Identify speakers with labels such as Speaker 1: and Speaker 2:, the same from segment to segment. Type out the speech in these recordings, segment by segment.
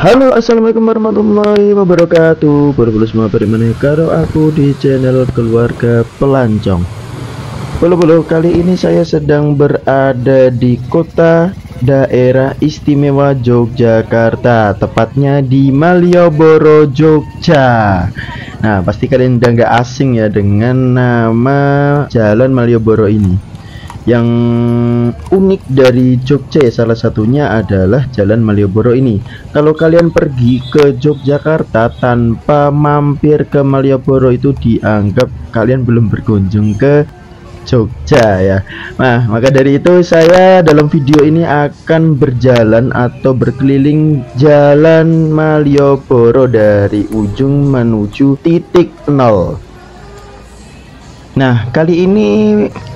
Speaker 1: Halo, assalamualaikum warahmatullahi wabarakatuh. Boro-boro semua bagaimana karo aku di channel keluarga pelancong. Bolo-bolo, kali ini saya sedang berada di kota daerah istimewa Yogyakarta, tepatnya di Malioboro, Jogja. Nah, pasti kalian udah nggak asing ya dengan nama Jalan Malioboro ini. Yang unik dari Jogja ya, salah satunya adalah Jalan Malioboro ini. Kalau kalian pergi ke Yogyakarta tanpa mampir ke Malioboro, itu dianggap kalian belum berkunjung ke Jogja ya. Nah, maka dari itu saya dalam video ini akan berjalan atau berkeliling Jalan Malioboro dari ujung menuju titik nol. Nah, kali ini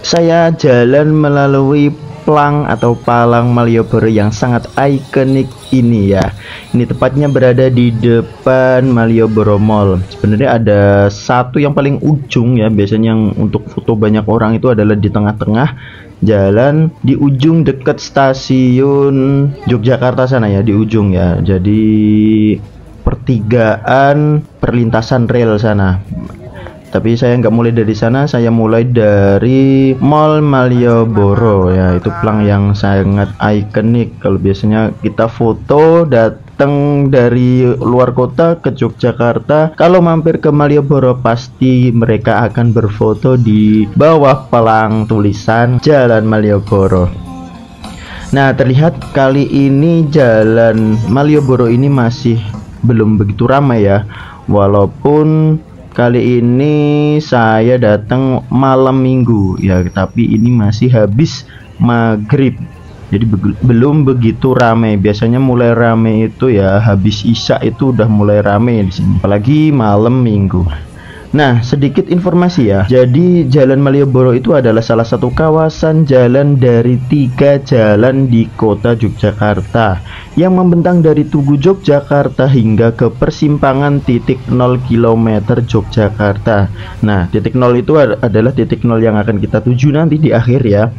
Speaker 1: saya jalan melalui plang atau palang Malioboro yang sangat ikonik ini ya. Ini tepatnya berada di depan Malioboro Mall. Sebenarnya ada satu yang paling ujung ya, biasanya yang untuk foto banyak orang itu adalah di tengah-tengah jalan, di ujung dekat stasiun Yogyakarta sana ya, di ujung ya. Jadi pertigaan perlintasan rel sana. Tapi saya nggak mulai dari sana, saya mulai dari Mall Malioboro ya. Itu plang yang sangat ikonik. Kalau biasanya kita foto datang dari luar kota ke Yogyakarta, kalau mampir ke Malioboro pasti mereka akan berfoto di bawah palang tulisan Jalan Malioboro. Nah, terlihat kali ini Jalan Malioboro ini masih belum begitu ramai ya, walaupun kali ini saya datang malam minggu ya, tapi ini masih habis maghrib, jadi belum begitu ramai. Biasanya mulai ramai itu ya habis isya, itu udah mulai ramai di sini, apalagi malam minggu. Nah, sedikit informasi ya. Jadi Jalan Malioboro itu adalah salah satu kawasan jalan dari 3 jalan di kota Yogyakarta yang membentang dari Tugu Yogyakarta hingga ke persimpangan titik 0 km Yogyakarta. Nah, titik 0 itu adalah titik 0 yang akan kita tuju nanti di akhir ya.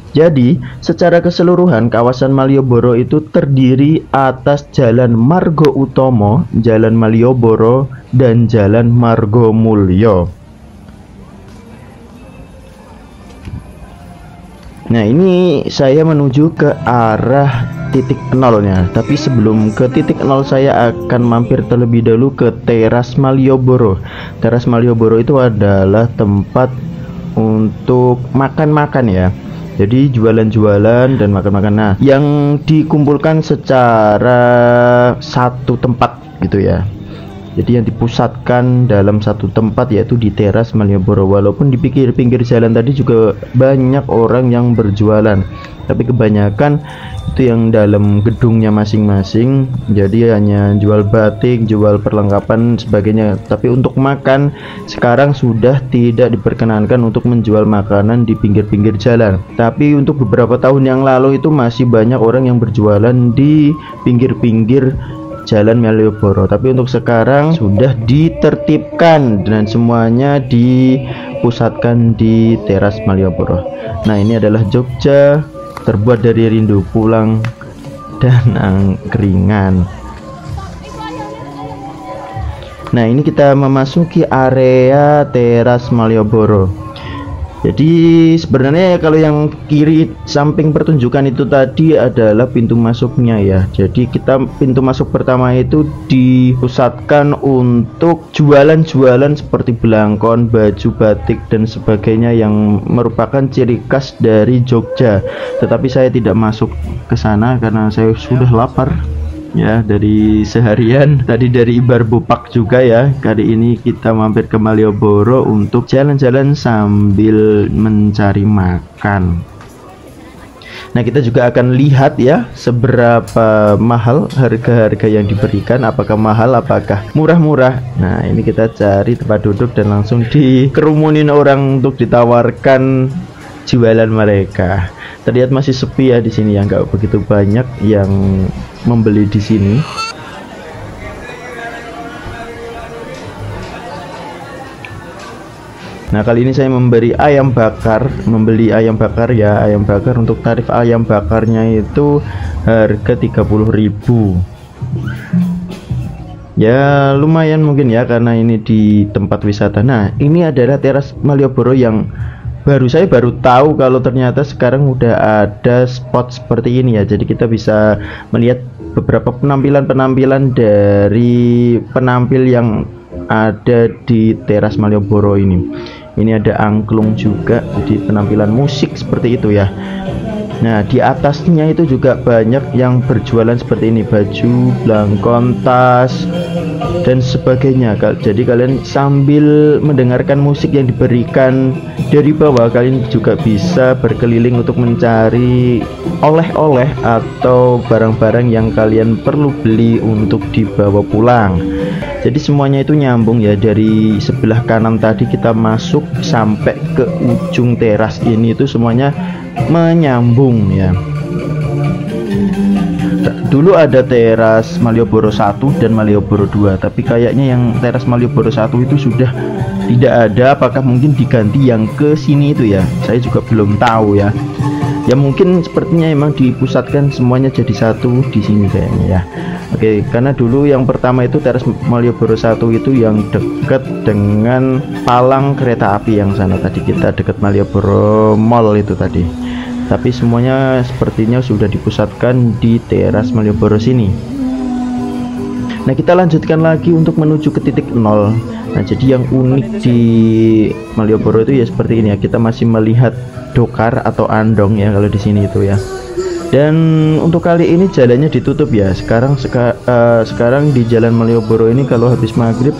Speaker 1: Jadi, secara keseluruhan kawasan Malioboro itu terdiri atas Jalan Margo Utomo, Jalan Malioboro, dan Jalan Margomulyo. Nah, ini saya menuju ke arah titik nolnya. Tapi sebelum ke titik nol, saya akan mampir terlebih dahulu ke Teras Malioboro. Teras Malioboro itu adalah tempat untuk makan-makan ya. Jadi jualan-jualan dan makan-makan. Nah, yang dikumpulkan secara satu tempat gitu ya. Jadi yang dipusatkan dalam satu tempat yaitu di Teras Malioboro. Walaupun di pinggir jalan tadi juga banyak orang yang berjualan, tapi kebanyakan itu yang dalam gedungnya masing-masing. Jadi hanya jual batik, jual perlengkapan sebagainya. Tapi untuk makan sekarang sudah tidak diperkenankan untuk menjual makanan di pinggir-pinggir jalan. Tapi untuk beberapa tahun yang lalu itu masih banyak orang yang berjualan di pinggir-pinggir Jalan Malioboro. Tapi untuk sekarang sudah ditertibkan dan semuanya dipusatkan di Teras Malioboro. Nah, ini adalah Jogja terbuat dari rindu pulang dan angkringan. Nah, ini kita memasuki area Teras Malioboro. Jadi sebenarnya kalau yang kiri samping pertunjukan itu tadi adalah pintu masuknya ya. Jadi kita pintu masuk pertama itu dipusatkan untuk jualan-jualan seperti belangkon, baju batik dan sebagainya yang merupakan ciri khas dari Jogja. Tetapi saya tidak masuk ke sana karena saya sudah lapar ya dari seharian tadi, dari Ibar Bopak juga ya. Kali ini kita mampir ke Malioboro untuk jalan-jalan sambil mencari makan. Nah, kita juga akan lihat ya seberapa mahal harga-harga yang diberikan, apakah mahal, apakah murah-murah. Nah, ini kita cari tempat duduk dan langsung dikerumunin orang untuk ditawarkan jualan mereka. Terlihat masih sepi ya di sini ya, nggak begitu banyak yang membeli di sini. Nah, kali ini saya membeli ayam bakar ya, ayam bakar. Untuk tarif ayam bakarnya itu harga 30.000. Ya lumayan mungkin ya, karena ini di tempat wisata. Nah, ini adalah teras Malioboro yang saya baru tahu kalau ternyata sekarang udah ada spot seperti ini ya. Jadi kita bisa melihat beberapa penampilan dari penampil yang ada di teras Malioboro ini. Ini ada angklung juga, jadi penampilan musik seperti itu ya. Nah, di atasnya itu juga banyak yang berjualan seperti ini, baju, belangkon, tas, dan sebagainya. Jadi kalian sambil mendengarkan musik yang diberikan dari bawah, kalian juga bisa berkeliling untuk mencari oleh-oleh atau barang-barang yang kalian perlu beli untuk dibawa pulang. Jadi semuanya itu nyambung ya, dari sebelah kanan tadi kita masuk sampai ke ujung teras ini itu semuanya menyambung ya. Dulu ada teras Malioboro 1 dan Malioboro 2, tapi kayaknya yang teras Malioboro 1 itu sudah tidak ada. Apakah mungkin diganti yang ke sini itu ya? Saya juga belum tahu ya. Ya mungkin sepertinya emang dipusatkan semuanya jadi satu di sini kayaknya ya. Oke, karena dulu yang pertama itu teras Malioboro 1 itu yang dekat dengan palang kereta api yang sana tadi, kita dekat Malioboro Mall itu tadi. Tapi semuanya sepertinya sudah dipusatkan di teras Malioboro sini. Nah, kita lanjutkan lagi untuk menuju ke titik 0. Nah, jadi yang unik di Malioboro itu ya seperti ini ya, kita masih melihat dokar atau andong ya kalau di sini itu ya. Dan untuk kali ini jalannya ditutup ya. Sekarang di Jalan Malioboro ini kalau habis maghrib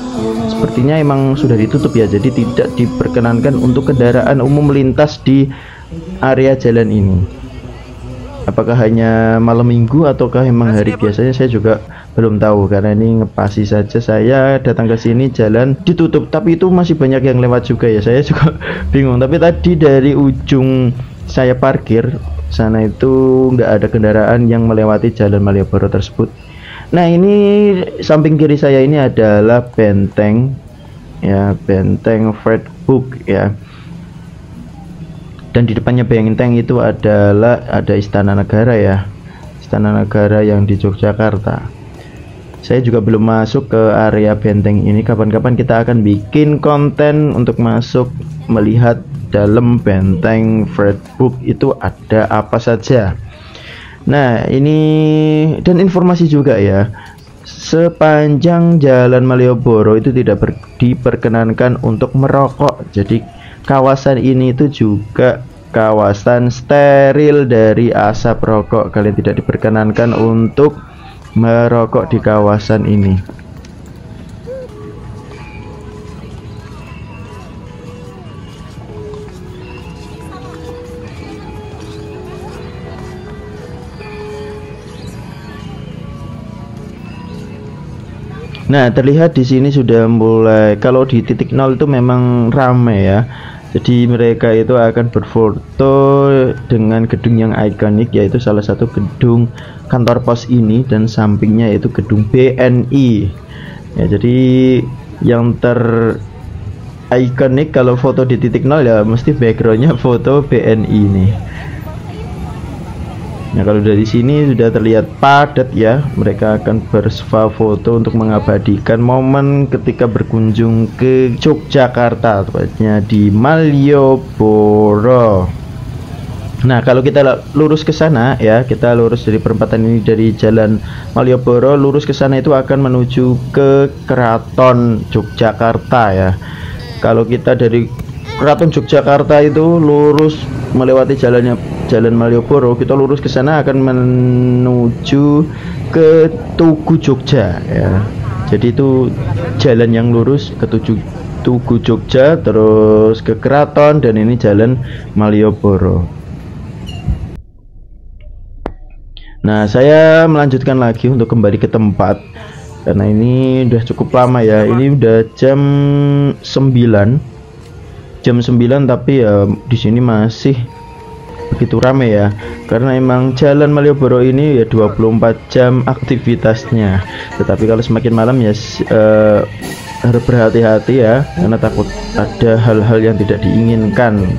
Speaker 1: sepertinya emang sudah ditutup ya. Jadi tidak diperkenankan untuk kendaraan umum melintas di area jalan ini. Apakah hanya malam minggu ataukah emang hari biasanya, saya juga belum tahu, karena ini ngepasi saja saya datang ke sini jalan ditutup. Tapi itu masih banyak yang lewat juga ya, saya juga bingung. Tapi tadi dari ujung saya parkir sana itu nggak ada kendaraan yang melewati Jalan Malioboro tersebut. Nah, ini samping kiri saya ini adalah benteng ya, benteng Fredbook ya. Dan di depannya benteng itu ada Istana Negara ya, Istana Negara yang di Yogyakarta. Saya juga belum masuk ke area benteng ini. Kapan-kapan kita akan bikin konten untuk masuk melihat dalam benteng Fredbook itu ada apa saja. Nah, ini dan informasi juga ya, sepanjang Jalan Malioboro itu tidak diperkenankan untuk merokok. Jadi kawasan ini itu juga kawasan steril dari asap rokok. Kalian tidak diperkenankan untuk merokok di kawasan ini. Nah, terlihat di sini sudah mulai, kalau di titik 0 itu memang ramai ya. Jadi mereka itu akan berfoto dengan gedung yang ikonik, yaitu salah satu gedung kantor pos ini, dan sampingnya yaitu gedung BNI. Ya, jadi yang ikonik kalau foto di titik 0 ya mesti backgroundnya foto BNI nih. Nah, kalau dari sini sudah terlihat padat ya, mereka akan bersuah foto untuk mengabadikan momen ketika berkunjung ke Yogyakarta, tepatnya di Malioboro. Nah, kalau kita lurus ke sana ya, kita lurus dari perempatan ini, dari Jalan Malioboro lurus ke sana itu akan menuju ke Keraton Yogyakarta ya. Kalau kita dari Keraton Yogyakarta itu lurus melewati Jalan Malioboro, kita lurus ke sana akan menuju ke Tugu Jogja ya. Jadi itu jalan yang lurus ke Tugu Jogja, terus ke Keraton, dan ini Jalan Malioboro. Nah, saya melanjutkan lagi untuk kembali ke tempat karena ini udah cukup lama ya. Ini udah jam 9 tapi ya di sini masih begitu ramai ya, karena emang Jalan Malioboro ini ya 24 jam aktivitasnya. Tetapi kalau semakin malam ya harus berhati-hati ya, karena takut ada hal-hal yang tidak diinginkan.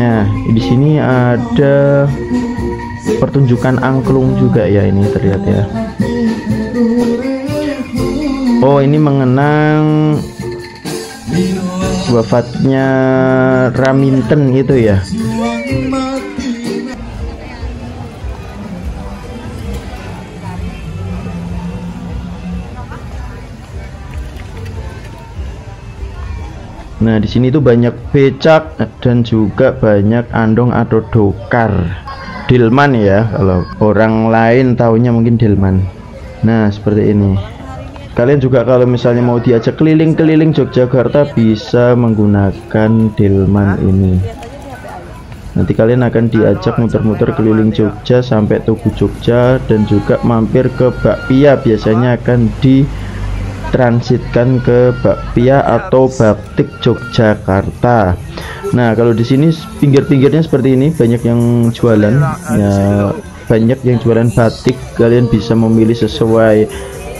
Speaker 1: Nah, di sini ada pertunjukan angklung juga ya, ini terlihat ya. Oh, ini mengenang wafatnya Raminten itu ya. Nah, di sini tuh banyak becak dan juga banyak andong atau dokar. Delman ya, kalau orang lain taunya mungkin delman. Nah, seperti ini. Kalian juga kalau misalnya mau diajak keliling-keliling Yogyakarta bisa menggunakan delman ini. Nanti kalian akan diajak muter-muter keliling Jogja sampai Tugu Jogja dan juga mampir ke Bakpia, biasanya akan transitkan ke Bakpia atau Baptik Yogyakarta. Nah, kalau di sini pinggir-pinggirnya seperti ini banyak yang jualan ya, banyak yang jualan batik. Kalian bisa memilih sesuai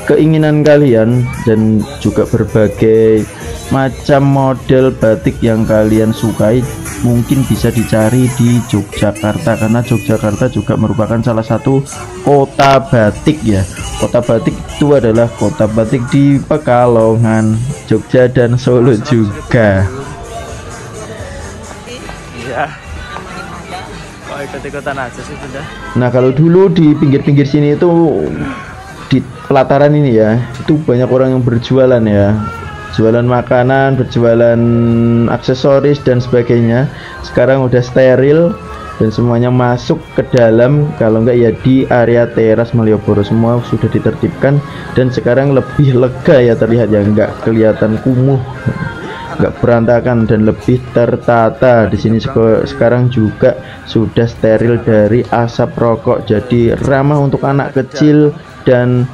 Speaker 1: keinginan kalian dan juga berbagai macam model batik yang kalian sukai mungkin bisa dicari di Yogyakarta, karena Yogyakarta juga merupakan salah satu kota batik ya. Kota batik itu adalah kota batik di Pekalongan, Jogja dan Solo juga.
Speaker 2: Iya. Kok ikut-ikutan aja sih sudah.
Speaker 1: Nah, kalau dulu di pinggir-pinggir sini itu di pelataran ini ya, itu banyak orang yang berjualan ya. Jualan makanan, berjualan aksesoris dan sebagainya. Sekarang udah steril dan semuanya masuk ke dalam, kalau enggak ya di area teras Malioboro semua sudah ditertibkan dan sekarang lebih lega ya, terlihat ya, enggak kelihatan kumuh, enggak berantakan dan lebih tertata. Di sini sekarang juga sudah steril dari asap rokok, jadi ramah untuk anak kecil dan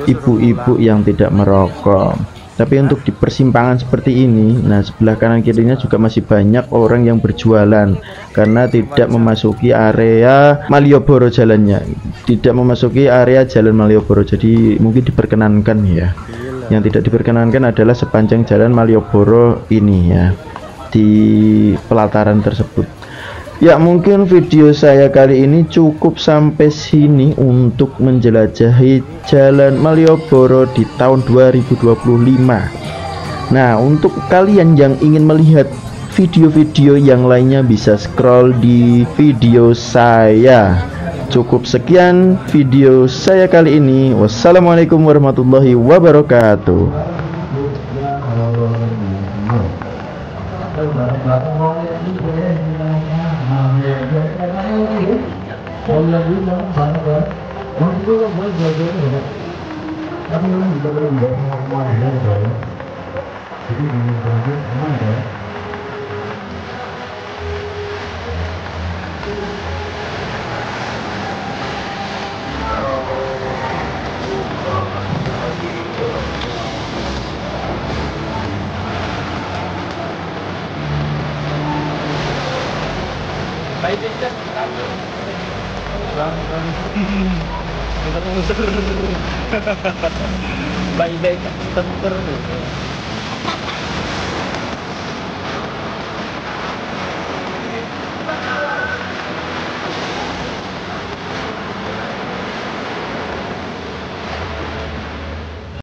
Speaker 1: ibu-ibu yang tidak merokok. Tapi untuk di persimpangan seperti ini, nah sebelah kanan kirinya juga masih banyak orang yang berjualan karena tidak memasuki area Malioboro jalannya, tidak memasuki area jalan Malioboro, jadi mungkin diperkenankan ya. Yang tidak diperkenankan adalah sepanjang jalan Malioboro ini ya, di pelataran tersebut. Ya, mungkin video saya kali ini cukup sampai sini untuk menjelajahi jalan Malioboro di tahun 2025. Nah, untuk kalian yang ingin melihat video-video yang lainnya bisa scroll di video saya. Cukup sekian video saya kali ini. Wassalamualaikum warahmatullahi wabarakatuh.
Speaker 2: Baik-baik,